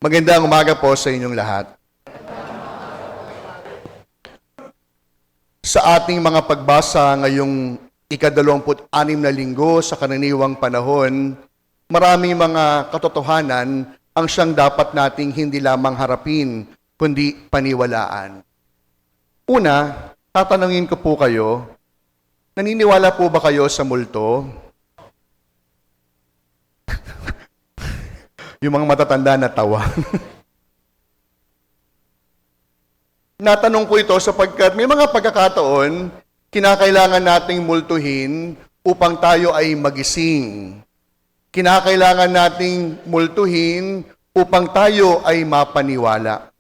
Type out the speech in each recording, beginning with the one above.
Magandang umaga po sa inyong lahat. Sa ating mga pagbasa ngayong ika-26 na linggo sa karaniwang panahon, maraming mga katotohanan ang siyang dapat nating hindi lamang harapin, kundi paniwalaan. Una, tatanungin ko po kayo, naniniwala po ba kayo sa multo? Yung mga matatanda na tawa. Natanong ko ito sapagkat may mga pagkakataon, kinakailangan nating multuhin upang tayo ay magising. Kinakailangan nating multuhin upang tayo ay mapaniwala.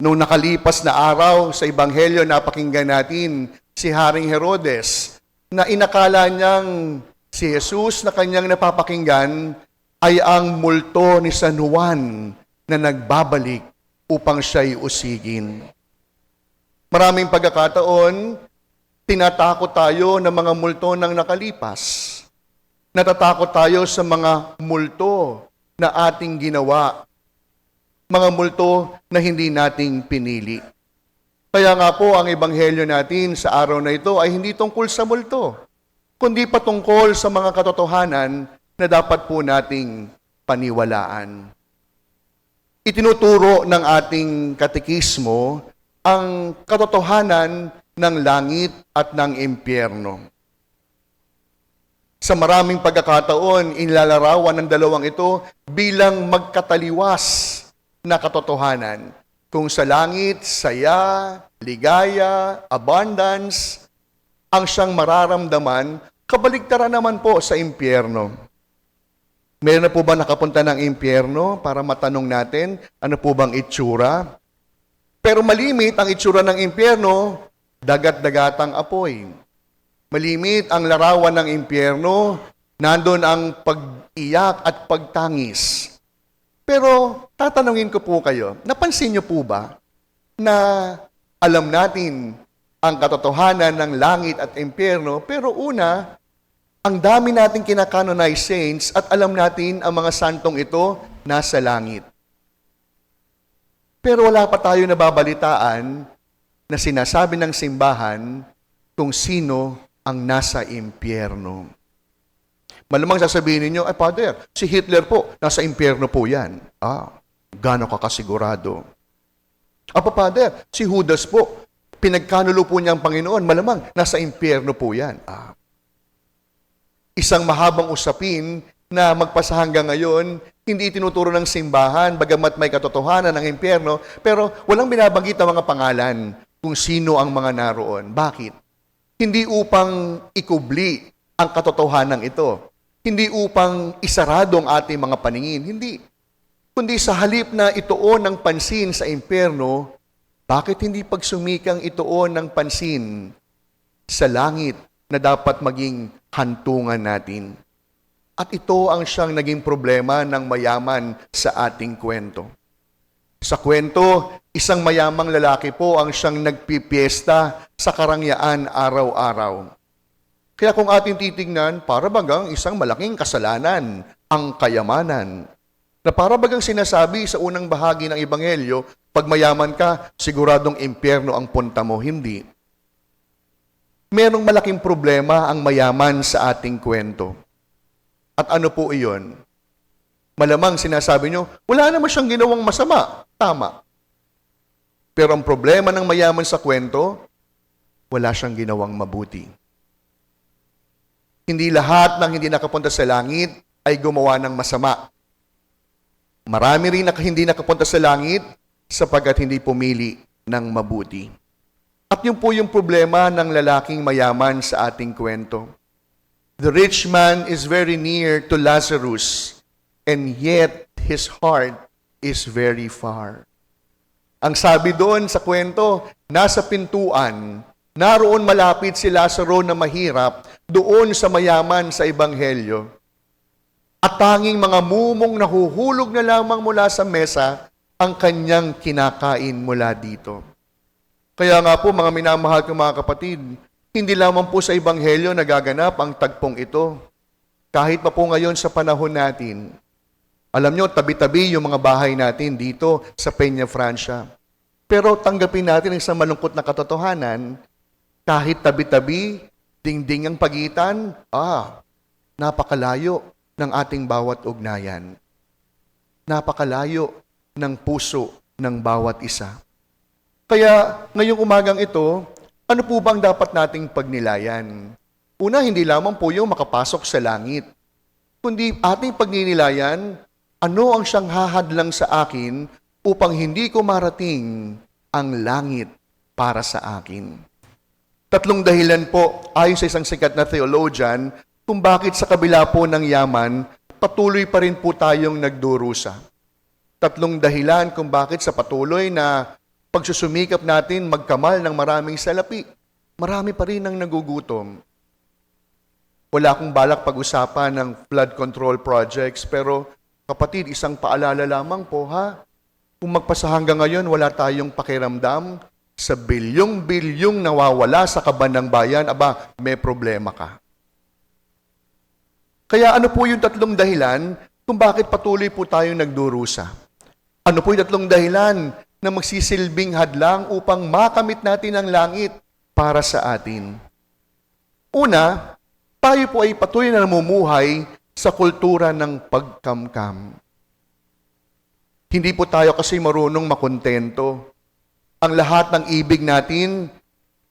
Noong nakalipas na araw sa Ebanghelyo, napakinggan natin si Haring Herodes na inakala niyang si Jesus na kanyang napapakinggan ay ang multo ni San Juan na nagbabalik upang siya'y usigin. Maraming pagkakataon, tinatakot tayo ng mga multo ng nakalipas. Natatakot tayo sa mga multo na ating ginawa. Mga multo na hindi nating pinili. Kaya nga po, ang ebanghelyo natin sa araw na ito ay hindi tungkol sa multo, kundi patungkol sa mga katotohanan na dapat po nating paniwalaan. Itinuturo ng ating katekismo ang katotohanan ng langit at ng impyerno. Sa maraming pagkakataon, inilalarawan ng dalawang ito bilang magkataliwas na katotohanan. Kung sa langit, saya, ligaya, abundance, ang siyang mararamdaman, kabaligtaran naman po sa impyerno. Meron na po ba nakapunta ng impyerno para matanong natin ano po bang itsura? Pero malimit ang itsura ng impyerno, dagat-dagatang apoy. Malimit ang larawan ng impyerno, nandun ang pag-iyak at pagtangis. Pero tatanungin ko po kayo, napansin niyo po ba na alam natin ang katotohanan ng langit at impyerno, pero una, ang dami nating kinakanonize saints at alam natin ang mga santong ito nasa langit. Pero wala pa tayo nababalitaan na sinasabi ng simbahan kung sino ang nasa impyerno. Malamang sasabihin ninyo, ay Father, si Hitler po, nasa impyerno po yan. Gaano ka kasigurado? Father, si Judas po, pinagkanulo po niya ang Panginoon, malamang nasa impyerno po yan. Isang mahabang usapin na magpasa hanggang ngayon, hindi tinuturo ng simbahan, bagamat may katotohanan ng impyerno, pero walang binabanggit ang mga pangalan kung sino ang mga naroon. Bakit? Hindi upang ikubli ang katotohanan ito. Hindi upang isarado ang ating mga paningin. Hindi. Kundi sa halip na ituon ng pansin sa impyerno, bakit hindi pagsumikang ituon ng pansin sa langit na dapat maging hantungan natin? At ito ang siyang naging problema ng mayaman sa ating kwento. Sa kwento, isang mayamang lalaki po ang siyang nagpipiesta sa karangyaan araw-araw. Kaya kung ating titignan, para bagang isang malaking kasalanan ang kayamanan. Na para bagang sinasabi sa unang bahagi ng Ebanghelyo, pag mayaman ka, siguradong impyerno ang punta mo. Hindi. Merong malaking problema ang mayaman sa ating kwento. At ano po iyon? Malamang sinasabi nyo, wala naman siyang ginawang masama. Tama. Pero ang problema ng mayaman sa kwento, wala siyang ginawang mabuti. Hindi lahat ng hindi nakapunta sa langit ay gumawa ng masama. Marami rin na hindi nakapunta sa langit sapagkat hindi pumili ng mabuti. At yun po yung problema ng lalaking mayaman sa ating kwento. The rich man is very near to Lazarus, and yet his heart is very far. Ang sabi doon sa kwento, nasa pintuan, naroon malapit si Lazaro na mahirap, doon sa mayaman sa Ebanghelyo. At tanging mga mumong nahuhulog na lamang mula sa mesa ang kanyang kinakain mula dito. Kaya nga po mga minamahal kong mga kapatid, hindi lamang po sa Ebanghelyo nagaganap ang tagpong ito. Kahit pa po ngayon sa panahon natin, Alam nyo, tabi-tabi yung mga bahay natin dito sa Peña Francia. Pero tanggapin natin ang isang malungkot na katotohanan, kahit tabi-tabi, dingding ang pagitan, napakalayo ng ating bawat ugnayan. Napakalayo ng puso ng bawat isa. Kaya ngayong umagang ito, ano po bang dapat nating pagnilayan? Una, hindi lamang po yung makapasok sa langit, kundi ating pagninilayan, ano ang siyang hahadlang sa akin upang hindi ko marating ang langit para sa akin. 3 dahilan po, ayon sa isang sikat na theologian, kung bakit sa kabila po ng yaman, patuloy pa rin po tayong nagdurusa. 3 dahilan kung bakit sa patuloy na pagsusumikap natin magkamal ng maraming salapi, marami pa rin ang nagugutom. Wala akong balak pag-usapan ng flood control projects, pero kapatid, isang paalala lamang po ha. Kung magpasa hanggang ngayon, wala tayong pakiramdam sa bilyong-bilyong nawawala sa kaban ng bayan, may problema ka. Kaya ano po yung 3 dahilan kung bakit patuloy po tayong nagdurusa? Ano po yung 3 dahilan na magsisilbing hadlang upang makamit natin ang langit para sa atin? Una, tayo po ay patuloy na namumuhay sa kultura ng pagkamkam. Hindi po tayo kasi marunong makontento. Ang lahat ng ibig natin,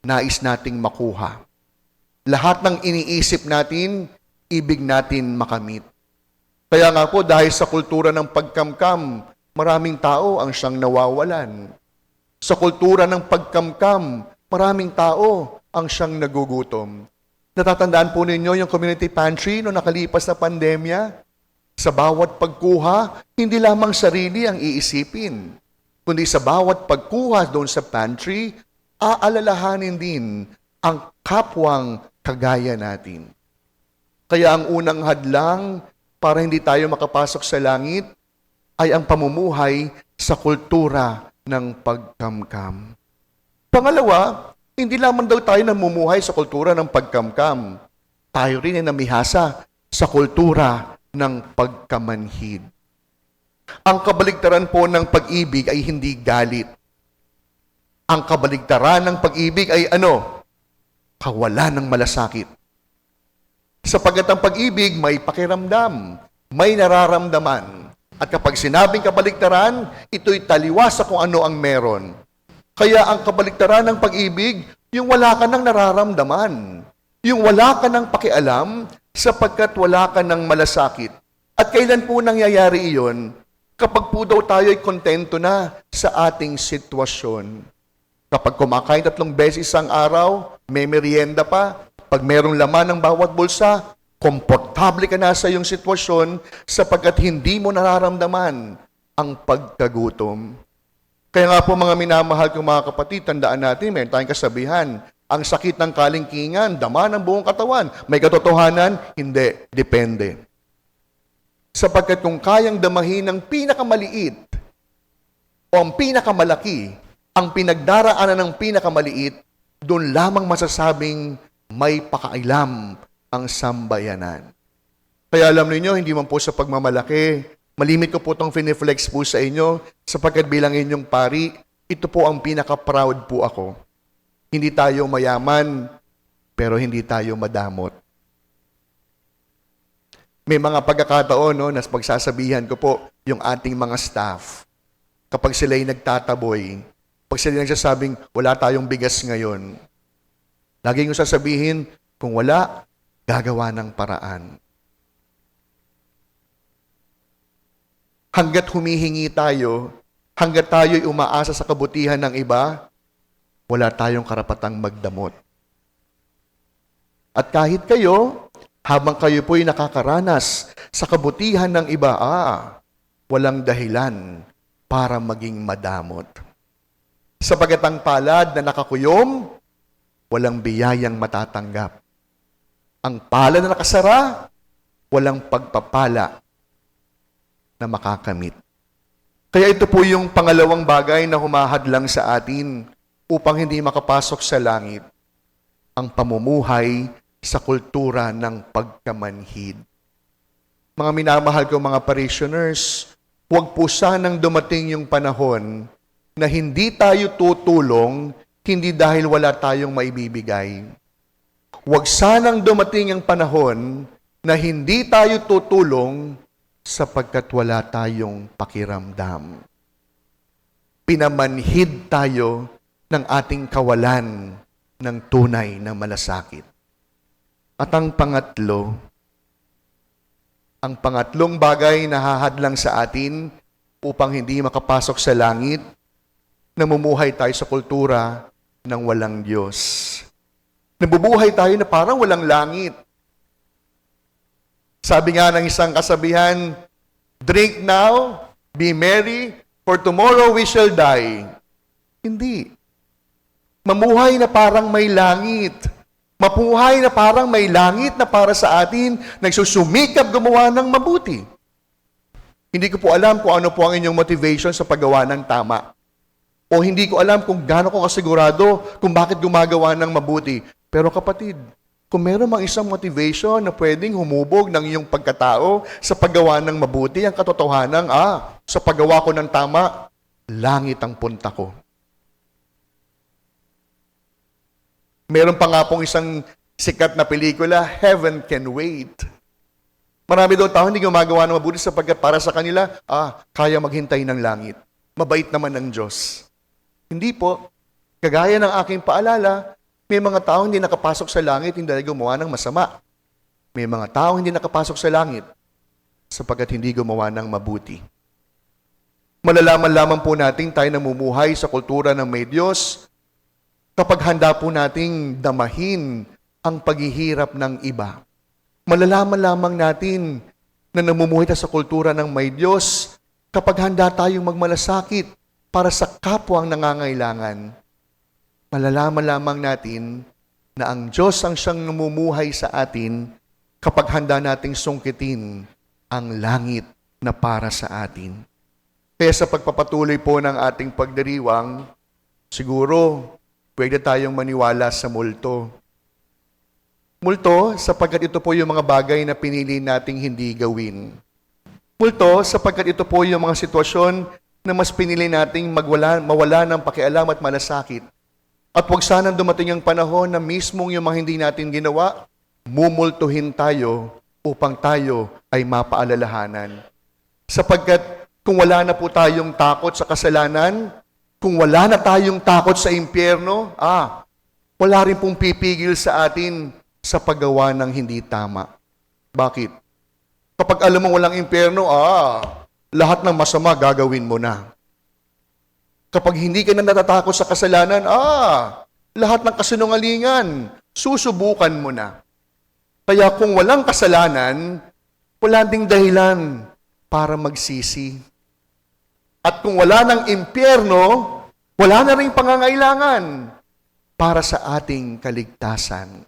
nais nating makuha. Lahat ng iniisip natin, ibig natin makamit. Kaya nga po, dahil sa kultura ng pagkamkam, maraming tao ang siyang nawawalan. Sa kultura ng pagkamkam, maraming tao ang siyang nagugutom. Natatandaan po ninyo yung community pantry noong nakalipas na pandemya? Sa bawat pagkuha, hindi lamang sarili ang iisipin, kundi sa bawat pagkuha doon sa pantry, aalalahanin din ang kapwang kagaya natin. Kaya ang unang hadlang para hindi tayo makapasok sa langit ay ang pamumuhay sa kultura ng pagkamkam. Pangalawa, hindi lamang daw tayo namumuhay sa kultura ng pagkamkam. Tayo rin ay namihasa sa kultura ng pagkamanhid. Ang kabaligtaran po ng pag-ibig ay hindi galit. Ang kabaligtaran ng pag-ibig ay ano? Kawalan ng malasakit. Sapagkat ang pag-ibig may pakiramdam, may nararamdaman. At kapag sinabing kabaligtaran, ito'y taliwas sa kung ano ang meron. Kaya ang kabaligtaran ng pag-ibig, yung wala ka ng nararamdaman. Yung wala ka ng pakialam sapagkat wala ka ng malasakit. At kailan po nangyayari iyon? Kapag po daw tayo ay kontento na sa ating sitwasyon. Kapag kumakain 3 beses isang araw, may merienda pa, pag merong laman ng bawat bulsa, komportable ka na sa iyong sitwasyon sapagkat hindi mo nararamdaman ang pagkagutom. Kaya nga po mga minamahal kong mga kapatid, tandaan natin, meron tayong kasabihan, ang sakit ng kalingkingan, dama ng buong katawan. May katotohanan? Hindi. Depende. Sapagkat kung kayang damahin ng pinakamaliit o ang pinakamalaki, ang pinagdaraanan ng pinakamaliit, doon lamang masasabing may pakailam ang sambayanan. Kaya alam niyo, hindi man po sa pagmamalaki, malimit ko po itong finiflex po sa inyo, sapagkat bilang inyong pari, ito po ang pinaka-proud po ako. Hindi tayo mayaman, pero hindi tayo madamot. May mga pagkakataon, na pagsasabihan ko po yung ating mga staff, kapag sila'y nagtataboy, pag sila'y nagsasabing, wala tayong bigas ngayon, lagi ko sasabihin, kung wala, gagawa ng paraan. Hanggat humihingi tayo, hanggat tayo'y umaasa sa kabutihan ng iba, wala tayong karapatang magdamot. At kahit kayo, habang kayo po'y nakakaranas sa kabutihan ng iba, walang dahilan para maging madamot. Sapagat ang palad na nakakuyom, walang biyayang matatanggap. Ang palad na nakasara, walang pagpapala na makakamit. Kaya ito po yung pangalawang bagay na humahadlang sa atin upang hindi makapasok sa langit, ang pamumuhay sa kultura ng pagkamanhid. Mga minamahal ko mga parishioners, huwag po sanang dumating yung panahon na hindi tayo tutulong, hindi dahil wala tayong maibibigay. Huwag sanang dumating ang panahon na hindi tayo tutulong sapagkat wala tayong pakiramdam. Pinamanhid tayo ng ating kawalan ng tunay na malasakit. At ang pangatlong bagay na hahadlang sa atin upang hindi makapasok sa langit, namumuhay tayo sa kultura ng walang Diyos. Nabubuhay tayo na parang walang langit. Sabi nga ng isang kasabihan, drink now, be merry, for tomorrow we shall die. Hindi. Mamuhay na parang may langit. Mapuhay na parang may langit na para sa atin, nagsusumikap gumawa ng mabuti. Hindi ko po alam kung ano po ang inyong motivation sa paggawa ng tama. O hindi ko alam kung gaano ko kasigurado kung bakit gumagawa ng mabuti. Pero kapatid, kung meron mang isang motivation na pwedeng humubog ng iyong pagkatao sa paggawa ng mabuti, ang katotohanan, sa paggawa ko ng tama, langit ang punta ko. Meron pa nga pong isang sikat na pelikula, Heaven Can Wait. Marami doon tao hindi gumagawa ng mabuti sapagkat para sa kanila, kaya maghintay ng langit. Mabait naman ng Diyos. Hindi po. Kagaya ng aking paalala, may mga tao hindi nakapasok sa langit hindi dahil gumawa ng masama. May mga tao hindi nakapasok sa langit sapagkat hindi gumawa ng mabuti. Malalaman lamang po natin tayo namumuhay sa kultura ng may Diyos kapag handa po nating damahin ang paghihirap ng iba. Malalaman lamang natin na namumuhay tayo sa kultura ng may Diyos kapag handa tayong magmalasakit para sa kapwang nangangailangan. Malalaman lamang natin na ang Diyos ang siyang namumuhay sa atin kapag handa nating sungkitin ang langit na para sa atin. Kaya sa pagpapatuloy po ng ating pagdiriwang, siguro pwede tayong maniwala sa multo. Multo sapagkat ito po yung mga bagay na pinili nating hindi gawin. Multo sapagkat ito po yung mga sitwasyon na mas pinili nating mawala ng pakialam at malasakit. At huwag sanang dumating ang panahon na mismong yung mga hindi natin ginawa, mumultuhin tayo upang tayo ay mapaalalahanan. Sapagkat kung wala na po tayong takot sa kasalanan, kung wala na tayong takot sa impyerno, wala rin pong pipigil sa atin sa paggawa ng hindi tama. Bakit? Kapag alam mo walang impyerno, lahat ng masama gagawin mo na. Kapag hindi ka na natatakot sa kasalanan, lahat ng kasinungalingan, susubukan mo na. Kaya kung walang kasalanan, wala ding dahilan para magsisi. At kung wala ng impyerno, wala na ring pangangailangan para sa ating kaligtasan.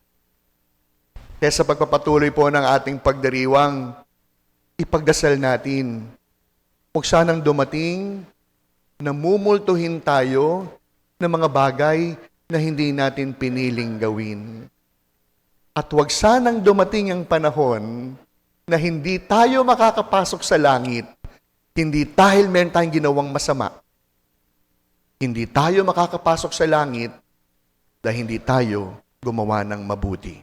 Kaya sa pagpapatuloy po ng ating pagdiriwang, ipagdasal natin, huwag sanang dumating na mumultuhin tayo ng mga bagay na hindi natin piniling gawin. At huwag sanang dumating ang panahon na hindi tayo makakapasok sa langit, hindi dahil meron tayong ginawang masama. Hindi tayo makakapasok sa langit dahil hindi tayo gumawa ng mabuti.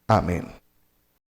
Amen.